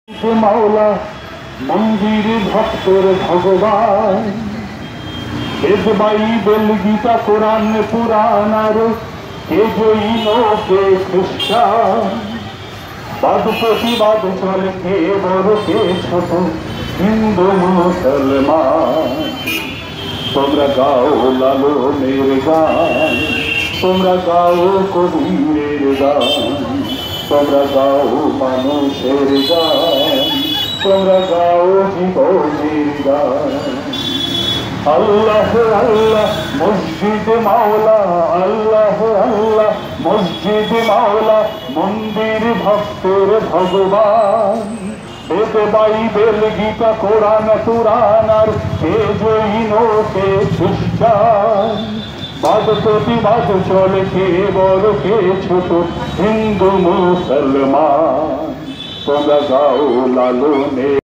মাওলা মন্দির ভক্তর ভগবান, বেদ বাইবেল গীতা কোরআন পুরাণ আর কে জৈন কে খ্রিস্টান, বাদ প্রতিবাদ চলে কে বড় কে ছোট, হিন্দু মুসলমান। তোমরা গাও লালনের গান, তোমরা গাও কবিরের গান, তোমরা গাও মানুষের গান, তোমরা গাও জীবনের গান। আল্লাহ আল্লাহ মসজিদ মাওলা, আল্লাহ আল্লাহ মসজিদ মাওলা মন্দির ভক্তের ভগবান, বেদ বাইবেল গীতা কোরআন পুরাণ আর কে জৈন কে খ্রিস্টান, বাদ প্রতিবাদ চলে কে বড় কে ছোট, হিন্দু মুসলমান। তোমরা গাও লালনে